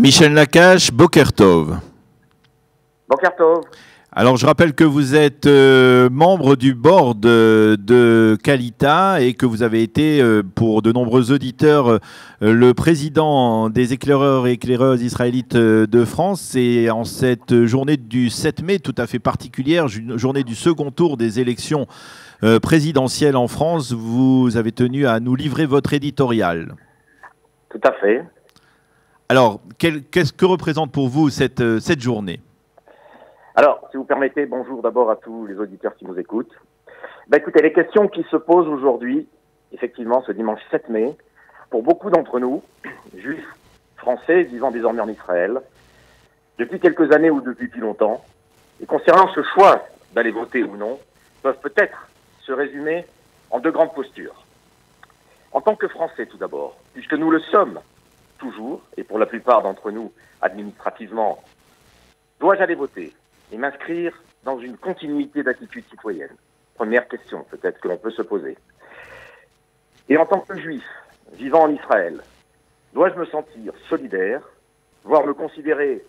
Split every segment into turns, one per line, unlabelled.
Michel Nakache, Boker Tov.
Boker Tov.
Alors je rappelle que vous êtes membre du board de Kalita et que vous avez été, pour de nombreux auditeurs, le président des éclaireurs et éclaireuses israélites de France. Et en cette journée du 7 mai, tout à fait particulière, journée du second tour des élections présidentielles en France, vous avez tenu à nous livrer votre éditorial.
Tout à fait.
Alors, qu'est-ce que représente pour vous cette journée ?
Alors, si vous permettez, bonjour d'abord à tous les auditeurs qui nous écoutent. Écoutez, les questions qui se posent aujourd'hui, effectivement, ce dimanche 7 mai, pour beaucoup d'entre nous, juifs français vivant désormais en Israël, depuis quelques années ou depuis plus longtemps, et concernant ce choix d'aller voter ou non, peuvent peut-être se résumer en deux grandes postures. En tant que Français, tout d'abord, puisque nous le sommes toujours, et pour la plupart d'entre nous, administrativement, dois-je aller voter et m'inscrire dans une continuité d'attitude citoyenne? Première question, peut-être, que l'on peut se poser. Et en tant que juif, vivant en Israël, dois-je me sentir solidaire, voire me considérer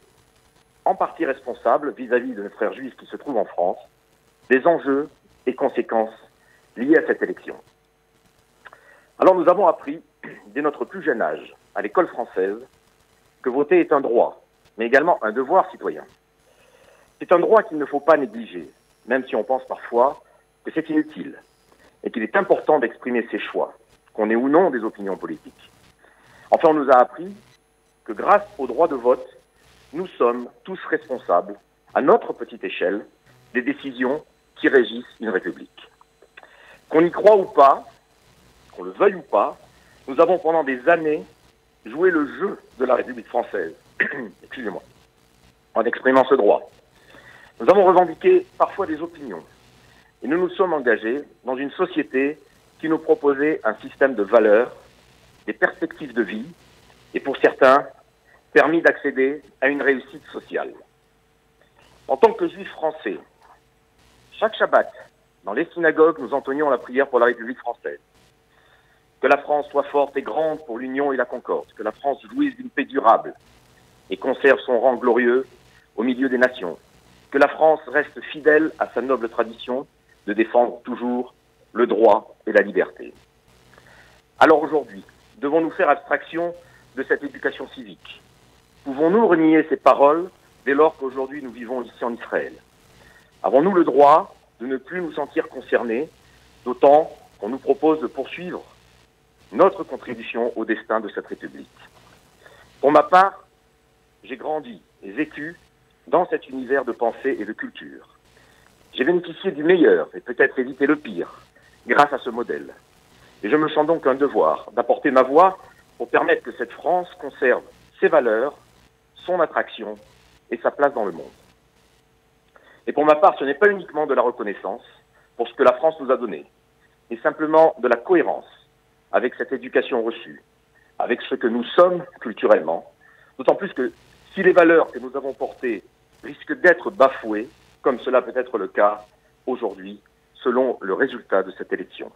en partie responsable vis-à-vis de mes frères juifs qui se trouvent en France, des enjeux et conséquences liés à cette élection? Alors nous avons appris, dès notre plus jeune âge, à l'école française, que voter est un droit, mais également un devoir citoyen. C'est un droit qu'il ne faut pas négliger, même si on pense parfois que c'est inutile, et qu'il est important d'exprimer ses choix, qu'on ait ou non des opinions politiques. Enfin, on nous a appris que grâce au droit de vote, nous sommes tous responsables, à notre petite échelle, des décisions qui régissent une république. Qu'on y croit ou pas, qu'on le veuille ou pas, nous avons pendant des années joué le jeu de la République française, excusez-moi, en exprimant ce droit. Nous avons revendiqué parfois des opinions et nous nous sommes engagés dans une société qui nous proposait un système de valeurs, des perspectives de vie et pour certains, permis d'accéder à une réussite sociale. En tant que juifs français, chaque Shabbat, dans les synagogues, nous entonnions la prière pour la République française. Que la France soit forte et grande pour l'union et la concorde, que la France jouisse d'une paix durable et conserve son rang glorieux au milieu des nations, que la France reste fidèle à sa noble tradition de défendre toujours le droit et la liberté. Alors aujourd'hui, devons-nous faire abstraction de cette éducation civique? Pouvons-nous renier ces paroles dès lors qu'aujourd'hui nous vivons ici en Israël? Avons-nous le droit de ne plus nous sentir concernés, d'autant qu'on nous propose de poursuivre notre contribution au destin de cette République? Pour ma part, j'ai grandi et vécu dans cet univers de pensée et de culture. J'ai bénéficié du meilleur et peut-être évité le pire grâce à ce modèle. Et je me sens donc un devoir d'apporter ma voix pour permettre que cette France conserve ses valeurs, son attraction et sa place dans le monde. Et pour ma part, ce n'est pas uniquement de la reconnaissance pour ce que la France nous a donné, mais simplement de la cohérence avec cette éducation reçue, avec ce que nous sommes culturellement, d'autant plus que si les valeurs que nous avons portées risquent d'être bafouées, comme cela peut être le cas aujourd'hui, selon le résultat de cette élection.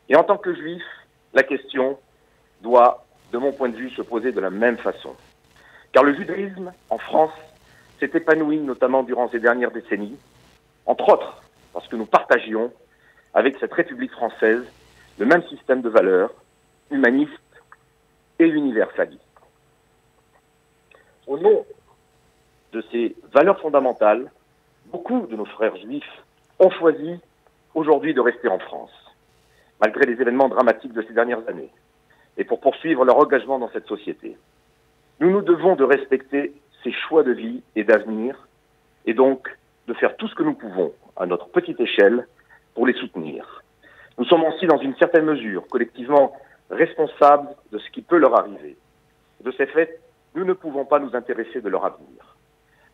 Et en tant que juif, la question doit, de mon point de vue, se poser de la même façon. Car le judaïsme, en France, s'est épanoui notamment durant ces dernières décennies, entre autres parce que nous partagions avec cette République française le même système de valeurs, humaniste et universaliste. Au nom de ces valeurs fondamentales, beaucoup de nos frères juifs ont choisi aujourd'hui de rester en France, malgré les événements dramatiques de ces dernières années, et pour poursuivre leur engagement dans cette société. Nous nous devons de respecter ces choix de vie et d'avenir, et donc de faire tout ce que nous pouvons, à notre petite échelle, pour les soutenir. Nous sommes aussi, dans une certaine mesure, collectivement responsables de ce qui peut leur arriver. De ces faits, nous ne pouvons pas nous intéresser de leur avenir.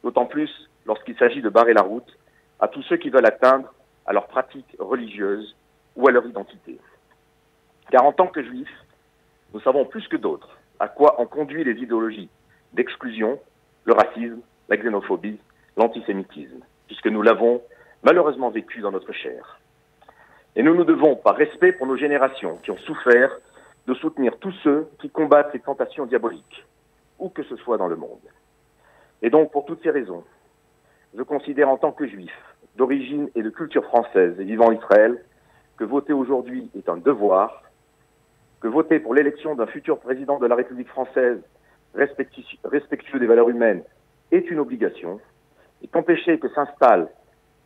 D'autant plus lorsqu'il s'agit de barrer la route à tous ceux qui veulent atteindre à leur pratique religieuse ou à leur identité. Car en tant que juifs, nous savons plus que d'autres à quoi ont conduit les idéologies d'exclusion, le racisme, la xénophobie, l'antisémitisme, puisque nous l'avons malheureusement vécu dans notre chair. Et nous nous devons, par respect pour nos générations qui ont souffert, de soutenir tous ceux qui combattent ces tentations diaboliques. où que ce soit dans le monde. Et donc, pour toutes ces raisons, je considère en tant que juif, d'origine et de culture française et vivant en Israël, que voter aujourd'hui est un devoir, que voter pour l'élection d'un futur président de la République française respectueux des valeurs humaines est une obligation, et qu'empêcher que s'installe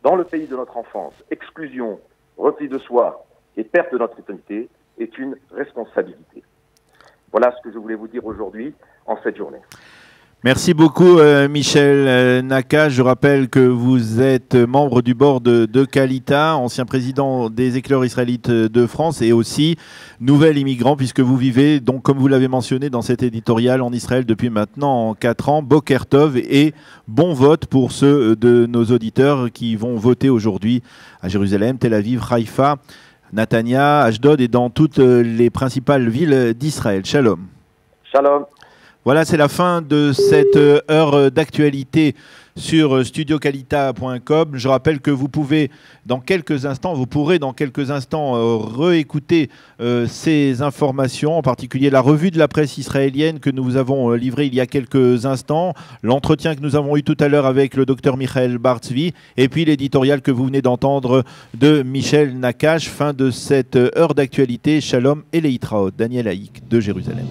dans le pays de notre enfance exclusion, repli de soi et perte de notre identité est une responsabilité. Voilà ce que je voulais vous dire aujourd'hui en cette journée.
Merci beaucoup Michel Nakache. Je rappelle que vous êtes membre du board de Qualita, ancien président des éclaireurs israélites de France et aussi nouvel immigrant puisque vous vivez, donc comme vous l'avez mentionné dans cet éditorial, en Israël depuis maintenant 4 ans. Boker Tov et bon vote pour ceux de nos auditeurs qui vont voter aujourd'hui à Jérusalem, Tel Aviv, Haïfa, Natania, Ashdod et dans toutes les principales villes d'Israël. Shalom.
Shalom.
Voilà, c'est la fin de cette heure d'actualité sur studioqualita.com. Je rappelle que vous pourrez dans quelques instants réécouter ces informations, en particulier la revue de la presse israélienne que nous vous avons livrée il y a quelques instants, l'entretien que nous avons eu tout à l'heure avec le docteur Michael Bar-Tzvi, et puis l'éditorial que vous venez d'entendre de Michel Nakache. Fin de cette heure d'actualité. Shalom et Leitraot. Daniel Haïk de Jérusalem.